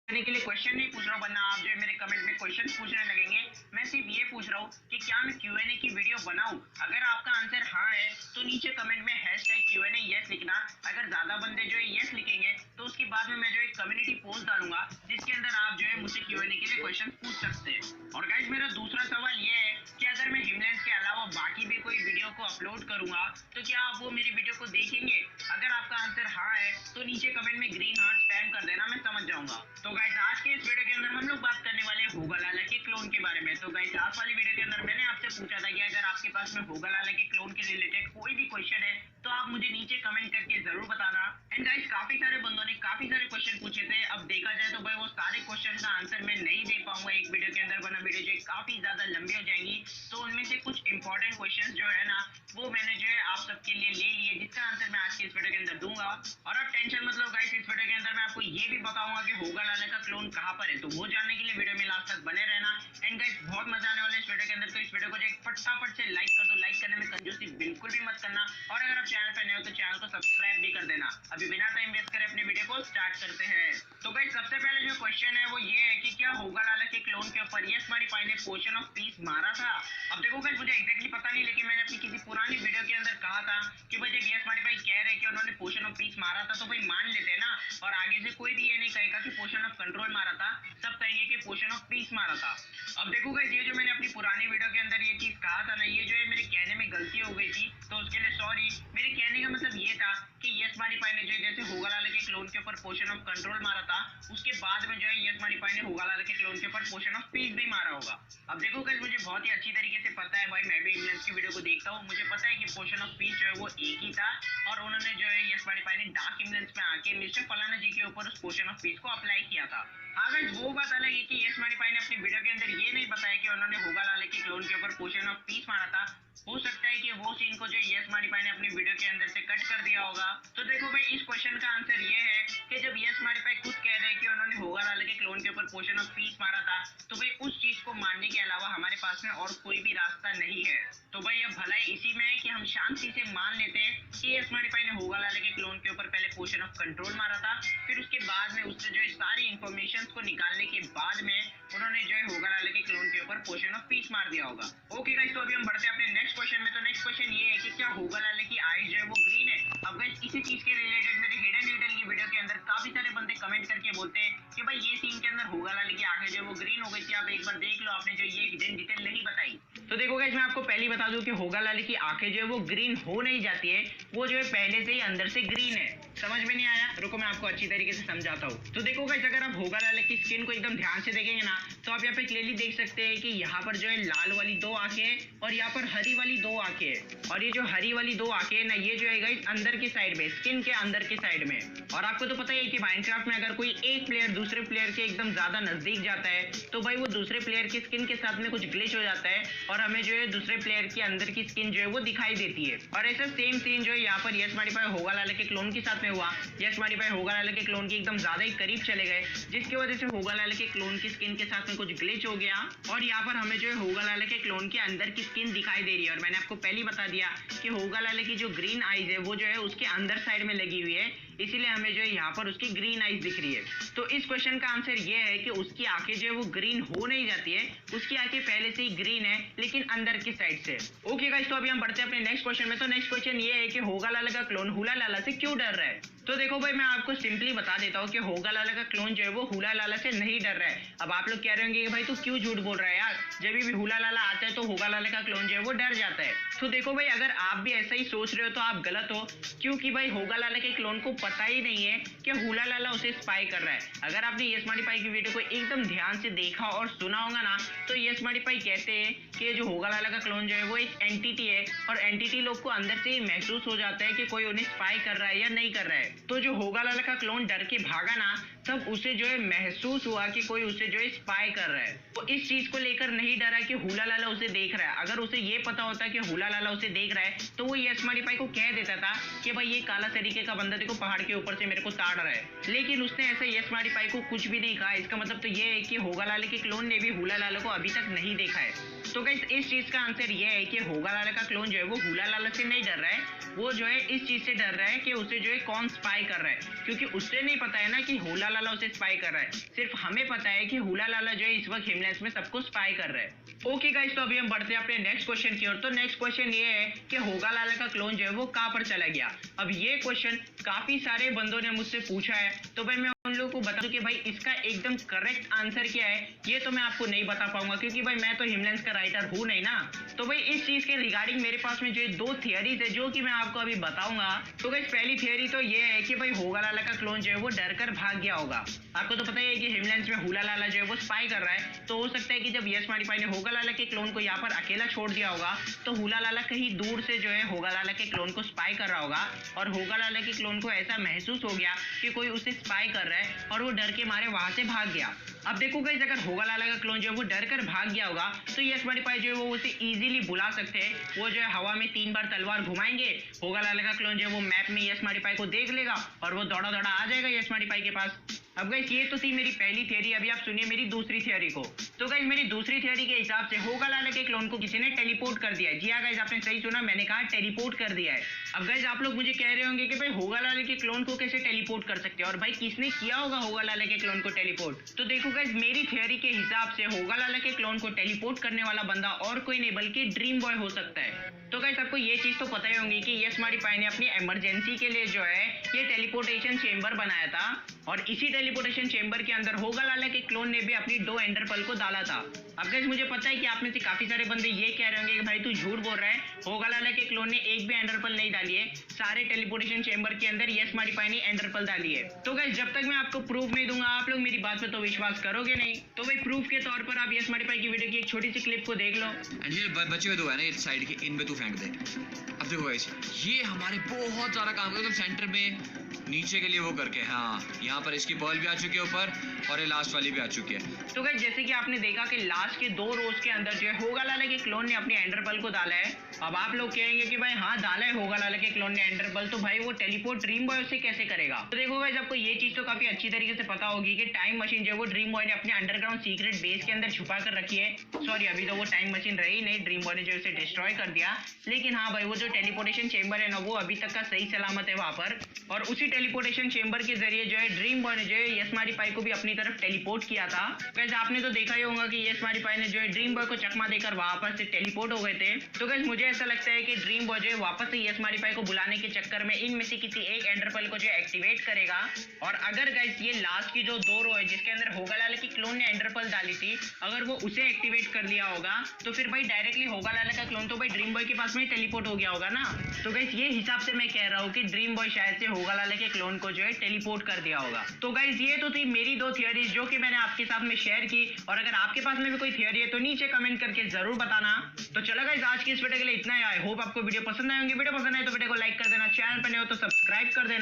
करने के लिए क्वेश्चन नहीं पूछ रहा हूँ, वरना आप जो है मेरे कमेंट में क्वेश्चन पूछने लगेंगे। मैं सिर्फ ये पूछ रहा हूँ कि क्या मैं Q&A की वीडियो बनाऊँ। अगर आपका आंसर हाँ है तो नीचे कमेंट में #Q&A यस लिखना। अगर ज्यादा बंदे जो है यस लिखेंगे तो उसके बाद में मैं जो है कम्युनिटी पोस्ट डालूंगा जिसके अंदर आप जो है मुझसे Q&A के लिए क्वेश्चन पूछ सकते हैं। और गाइस मेरा दूसरा सवाल ये है कि अगर मैं हिमलैंड के अलावा बाकी भी कोई वीडियो को अपलोड करूंगा तो क्या आप वो मेरी वीडियो को देखेंगे। अगर आपका आंसर हाँ है तो नीचे कमेंट में ग्रीन हार्ट स्पैम कर देना, मैं समझ जाऊंगा। तो गाइस आज के इस वीडियो के अंदर हम लोग बात करने वाले होगा लाला के क्लोन के बारे में। तो गाइस लास्ट वाली वीडियो के अंदर मैंने आपसे पूछा था कि अगर आपके पास में होगा लाला के क्लोन के रिलेटेड कोई भी क्वेश्चन है तो आप मुझे नीचे कमेंट करके जरूर बताना। एंड गाइस काफी सारे बंदों ने काफी सारे क्वेश्चन पूछे थे। अब देखा जाए तो भाई वो सारे क्वेश्चन का आंसर मैं नहीं दे पाऊंगा एक वीडियो के अंदर, वरना वीडियो जो काफी ज्यादा लंबी हो जाएंगी। तो उनमें से कुछ इंपॉर्टेंट क्वेश्चन जो है ना वो मैंने जो है आप सबके लिए ले लिए, जिसका आंसर मैं आज के इस वीडियो के अंदर दूंगा। और अब टेंशन मतलब गाइस इस वीडियो के अंदर मैं आपको ये भी बताऊंगा कि होगा लाला का क्लोन कहाँ पर है, तो वो जानने के लिए वीडियो में लास्ट तक बने रहना। एंड गाइस बहुत मजा आने वाला है इस वीडियो के अंदर, तो इस वीडियो को जो फटाफट से लाइक कर दो। लाइक करने में कंजूसी बिल्कुल भी मत करना, और अगर आप चैनल पर नए हो तो चैनल को सब्सक्राइब भी कर देना। अभी बिना टाइम वेस्ट करे अपनी वीडियो को स्टार्ट करते हैं। तो गाइस सबसे पहले जो क्वेश्चन है वो ये है कि क्या होगा लाला के क्लोन के ऊपर यस मॉडिफाई ने पोशन ऑफ पीस मारा था। अब देखो गाइस मुझे एग्जैक्टली पता नहीं, लेकिन मैंने अपनी किसी पुरानी वीडियो के अंदर कहा था कि भाई जब यस मॉडिफाई कह रहे हैं कि उन्होंने पोशन ऑफ पीस मारा था तो भाई मान लेते हैं ना, और आगे से कोई भी ये नहीं कहेगा कि पोशन ऑफ कंट्रोल मारा था, सब कहेंगे कि पोशन ऑफ पीस मारा था। अब देखो गाइस ये जो मैंने अपनी पुरानी वीडियो के अंदर ये चीज कहा था ना, ये जो है मेरे कहने में गलती हो गई थी, तो उसके लिए सॉरी। मेरे कहने का मतलब ये था कि यस मॉडिफाई ने जो जैसे होगा लाला के क्लोन के ऊपर पोशन ऑफ कंट्रोल मारा था, उसके बाद में जो है यस मॉडिफाई ने होगा लाला के क्लोन के ऊपर पोशन ऑफ पीस भी मारा होगा। अब देखो गाइस मुझे बहुत ही अच्छी तरीके से पता है, भाई मैं भी इंग्लिश की वीडियो को देखता हूँ, मुझे पता है कि पोशन ऑफ पीस जो है वो एक ही था, और उन्होंने जो है यस मॉडिफाई ने डार्क इम्बलेंस में आके मिस्टर फलाना जी के ऊपर उस पोशन ऑफ पीस को अप्लाई किया था। हाँ गाइस वो बात अलग है कि यस मॉडिफाई ने अपनी वीडियो के अंदर ये नहीं बताया कि उन्होंने होगा लाला के क्लोन के ऊपर पोशन ऑफ पीस मारा था। हो सकता है कि वो सीन को जो यस मॉडिफाई ने अपनी वीडियो के अंदर से कट कर दिया होगा। तो देखो भाई इस क्वेश्चन का आंसर ये है कि जब यस मॉडिफाई खुद कह रहे हैं कि उन्होंने होगा लाला के क्लोन के ऊपर पोशन ऑफ पीस मारा था, तो भाई उस चीज को मानने के अलावा हमारे पास में और कोई भी रास्ता नहीं है। तो भाई अब भलाई इसी में है कि हम शांति से मान लेते हैं कि यस मॉडिफाई ने होगा लाला के क्लोन के ऊपर पहले पोशन ऑफ कंट्रोल मारा था, फिर उसके बाद में उससे जो सारी इंफॉर्मेशन को निकालने के बाद में उन्होंने जो है होगा लाला के क्लोन के ऊपर पोशन ऑफ पीस मार दिया होगा। ओके गाइस तो अभी हम बढ़ते हैं अपने नेक्स्ट क्वेश्चन में। तो नेक्स्ट क्वेश्चन ये है कि क्या होगा लाला की आई जो है वो ग्रीन है। अब गाइस इसी चीज के रिलेटेड मेरे हिडन डिटेल की वीडियो के अंदर काफी सारे बंदे कमेंट करके बोलते हैं कि भाई ये सीन के अंदर होगा लाला की आंखें जो है वो ग्रीन हो गई थी। आप एक बार देख लो, आपने जो ये हिडन डिटेल नहीं बताई। तो देखो गाइस मैं आपको पहले बता दूं कि होगा लाला की आंखें जो है वो ग्रीन हो नहीं जाती है, वो जो है पहले से ही अंदर से ग्रीन है। समझ में नहीं आया, रुको मैं आपको अच्छी तरीके से समझाता हूँ। तो देखो गाइस अगर आप होगा लाला की स्किन को एकदम ध्यान से देखेंगे ना, तो आप यहाँ पे क्लियरली देख सकते हैं कि यहाँ पर जो है लाल वाली दो आंखें हैं और यहाँ पर हरी वाली दो आंखें हैं। और ये जो हरी वाली दो आंखें है ना, ये जो है गाइस अंदर की साइड में, स्किन के अंदर की साइड में। और आपको तो पता ही है कि माइनक्राफ्ट में अगर कोई एक प्लेयर दूसरे प्लेयर के एकदम ज्यादा नजदीक जाता है तो भाई वो दूसरे प्लेयर की स्किन के साथ में कुछ ग्लिच हो जाता है और हमें जो है दूसरे प्लेयर की अंदर की स्किन जो है वो दिखाई देती है। और ऐसा सेम सीन जो है यहाँ पर यस मॉडिफाई होगा लाला के क्लोन के साथ में हुआ। यस मॉडिफाई होगा लाला के क्लोन की एकदम ज्यादा ही करीब चले गए, जिसकी वजह से होगा लाला के क्लोन की स्किन के साथ में कुछ ग्लिच हो गया और यहाँ पर हमें जो है होगा लाला के क्लोन के अंदर की स्किन दिखाई दे रही है। और मैंने आपको पहले ही बता दिया कि होगा लाला की जो ग्रीन आईज है वो जो है उसके अंदर साइड में लगी हुई है, इसीलिए हमें जो है यहाँ पर उसकी ग्रीन आईज दिख रही है। तो इस क्वेश्चन का आंसर ये है कि उसकी आंखें जो है वो ग्रीन हो नहीं जाती है, उसकी आंखें पहले से ही ग्रीन है लेकिन अंदर की साइड से। ओके गाइस तो अभी हम बढ़ते हैं अपने नेक्स्ट क्वेश्चन में। तो नेक्स्ट क्वेश्चन ये है कि होगा लाला का क्लोन हुला लाला से क्यों डर रहा है। तो देखो भाई मैं आपको सिंपली बता देता हूँ कि होगा लाला का क्लोन जो है वो हुला लाला से नहीं डर रहा है। अब आप लोग कह रहे होंगे कि भाई तू क्यों झूठ बोल रहा है यार, जब भी हुला लाला आता है तो होगा लाला का क्लोन जो है वो डर जाता है। तो देखो भाई अगर आप भी ऐसा ही सोच रहे हो तो आप गलत हो, क्योंकि भाई होगा लाला के क्लोन को पता ही नहीं है कि हुला लाला उसे स्पाई कर रहा है। अगर आपने यस मॉडिफाई की वीडियो को एकदम ध्यान से देखा और सुना होगा ना, तो यस मॉडिफाई कहते हैं कि जो होगा लाला का क्लोन जो है वो एक एंटिटी है और एंटिटी लोग को अंदर से ही महसूस हो जाता है कि कोई उन्हें स्पाई कर रहा है या नहीं कर रहा है। तो जो होगा लाला का क्लोन डर के भागा ना, तब उसे जो है महसूस हुआ कि कोई उसे जो है स्पाई कर रहा है। तो इस चीज को लेकर नहीं डरा कि हुला लाला उसे देख रहा है। अगर उसे ये पता होता कि हुला लाला उसे देख रहा है तो वो यस मॉडिफाई को कह देता था कि भाई ये काला तरीके का बंदा देखो पहाड़ के ऊपर से मेरे को ताड़ रहा है, लेकिन उसने ऐसे यस मॉडिफाई को कुछ भी नहीं कहा। इसका मतलब तो ये है कि होगा लाला के क्लोन ने भी हुला लाला को अभी तक नहीं देखा है। तो गाइस इस चीज का आंसर ये है कि होगा लाला का क्लोन जो है वो हुला लाला से नहीं डर रहा है, वो जो है इस चीज से डर रहा है कि उसे जो है कौन स्पाई कर रहा है, क्योंकि उससे नहीं पता है ना कि हुला लाला उसे स्पाई कर रहा है। सिर्फ हमें पता है कि हुला लाला जो है इस वक्त हिमलैंड्स में सबको स्पाई कर रहा है। ओके गाइस, तो अभी हम बढ़ते हैं अपने नेक्स्ट क्वेश्चन की ओर। तो नेक्स्ट क्वेश्चन ये है कि होगा लाला का क्लोन जो है वो कहाँ पर चला गया। अब ये क्वेश्चन काफी सारे बंदों ने मुझसे पूछा है, तो भाई मैं उन लोगों को बता दूं कि भाई इसका एकदम करेक्ट आंसर क्या है ये तो मैं आपको नहीं बता पाऊंगा, क्योंकि भाई मैं तो हिमलैंड्स का राइटर हूं नहीं ना। तो भाई इस चीज के रिगार्डिंग मेरे पास में जो दो थियरीज है जो कि मैं आपको अभी बताऊंगा। तो गाइस पहली थियरी तो ये है कि भाई होगा लाला का क्लोन जो है वो डर कर भाग गया होगा। आपको तो पता ही है कि हिमलैंड्स में हुला लाला जो है वो स्पाई कर रहा है, तो हो सकता है कि जब यस मॉडिफाई ने होगा लाला के क्लोन को यहाँ पर अकेला छोड़ दिया होगा, तो हुला लाला कहीं दूर से जो है होगा लाला के क्लोन को स्पाई कर रहा होगा, और होगा लाला के क्लोन को ऐसा महसूस हो गया कि कोई उसे स्पाई कर रहा है और वो डर के मारे वहां से भाग गया। अब देखो गाइस, अगर होगा लाला का क्लोन जो है वो डर कर भाग गया होगा, तो यस मॉडिफाई जो है वो उसे इजीली बुला सकते हैं। वो जो है हवा में 3 बार तलवार घुमाएंगे, होगा लाला का क्लोन जो है वो मैप में यस मॉडिफाई को देख लेगा और वो दौड़ा दौड़ा आ जाएगा यस मॉडिफाई के पास। अब गाइस ये तो थी मेरी पहली थियरी। अभी आप सुनिए मेरी दूसरी थियरी को। तो गाइस मेरी दूसरी थियरी के हिसाब से होगा लाला के क्लोन को किसी ने टेलीपोर्ट कर दिया है। जी हाँ गाइस, आपने सही सुना, मैंने कहा टेलीपोर्ट कर दिया है। अब गाइस आप लोग मुझे कह रहे होंगे कि भाई होगा लाला के क्लोन को कैसे टेलीपोर्ट कर सकते हैं, और भाई किसने किया होगा होगा लाला के क्लोन को टेलीपोर्ट। तो देखो गाइस मेरी थियरी के हिसाब से होगा लाला के क्लोन को टेलीपोर्ट करने वाला बंदा और कोई नहीं बल्कि ड्रीम बॉय हो सकता है। तो गाइस आपको ये चीज तो पता ही होगी कि यस मॉडिफाई ने अपनी इमरजेंसी के लिए जो है ये टेलीपोर्टेशन चेंबर बनाया था, और इसी टेलीपोर्टेशन चेंबर के अंदर होगा लाला के क्लोन ने भी अपनी 2 एंडर पर्ल को डाला था। अब गाइस मुझे पता है कि आप में से काफी सारे बंदे ये कह रहे होंगे कि भाई तू झूठ बोल रहा है, होगा लाला के क्लोन ने एक भी एंडर पर्ल नहीं डाली है, सारे टेलीपोर्टेशन चेंबर के अंदर यस मॉडिफाई ने एंडर पर्ल डाली है। तो गाइस जब तक मैं आपको प्रूफ नहीं दूंगा आप लोग मेरी बात पे तो विश्वास करोगे नहीं। तो भाई प्रूफ के तौर पर आप यस मॉडिफाई की वीडियो की एक छोटी सी क्लिप को देख लो। एंड ये बचे हुए दो है ना इस साइड के, इन पे तू फेंक दे। अब देखो गाइस ये हमारे बहुत सारा काम करते सेंटर में नीचे के लिए वो करके, हाँ यहाँ पर इसकी पर्ल भी आ चुकी है ऊपर और ये लास्ट वाली भी आ चुकी है। तो गाइस जैसे कि आपने देखा कि लास्ट के 2 रोज के अंदर जो है होगा लाला के क्लोन ने अपनी एंडर पर्ल को डाला है। अब आप लोग कहेंगे कि भाई हाँ डाला है होगा लाला के क्लोन ने एंडर पर्ल, तो भाई वो टेलीपोर्ट ड्रीम बॉय से कैसे करेगा। तो देखो गाइस आपको ये चीज तो काफी अच्छी तरीके से पता होगी कि टाइम मशीन जो है वो ड्रीम बॉय ने अपने अंडरग्राउंड सीक्रेट बेस के अंदर छुपा कर रखी है। सॉरी अभी तो वो टाइम मशीन रही नहीं, ड्रीम बॉय ने जो उसे डिस्ट्रॉय कर दिया, लेकिन हाँ भाई वो जो टेलीपोर्टेशन चेंबर है ना वो अभी तक का सही सलामत है वहां पर, और उसी टेलीपोर्टेशन चेंबर के जरिए जो है ड्रीम बॉय ने जो है यस मॉडिफाई को भी अपनी तरफ टेलीपोर्ट किया था। गाइस आपने तो देखा ही होगा कि यस मॉडिफाई ने जो है ड्रीम बॉय को चकमा देकर वापस से टेलीपोर्ट हो गए थे। तो गाइस मुझे ऐसा लगता है कि ड्रीम बॉय जो है वापस से यस मॉडिफाई को बुलाने के चक्कर में इनमें से किसी एक एंडर पर्ल को जो है एक्टिवेट करेगा। और अगर गाइस ये लास्ट की जो 2 रो है जिसके अंदर होगा लाला की क्लोन ने एंडर पर्ल डाली थी, अगर वो उसे एक्टिवेट कर लिया होगा तो फिर भाई डायरेक्टली होगा लाला का क्लोन तो भाई ड्रीम बॉय के पास में टेलीपोर्ट हो गया होगा ना। तो गाइस ये हिसाब से मैं कह रहा हूँ कि ड्रीम बॉय शायद से होगा लाला के क्लोन को जो है टेलीपोर्ट कर दिया होगा। तो गाइस ये तो थी मेरी 2 थियरीज जो कि मैंने आपके साथ में शेयर की, और अगर आपके पास में भी कोई थियरी है तो नीचे कमेंट करके जरूर बताना। तो चलो गाइस आज की इस वीडियो के लिए इतना ही। आई होप आपको वीडियो पसंद आए होंगे। वीडियो पसंद आए तो वीडियो को लाइक कर देना, चैनल पर नए हो तो सब्सक्राइब कर देना।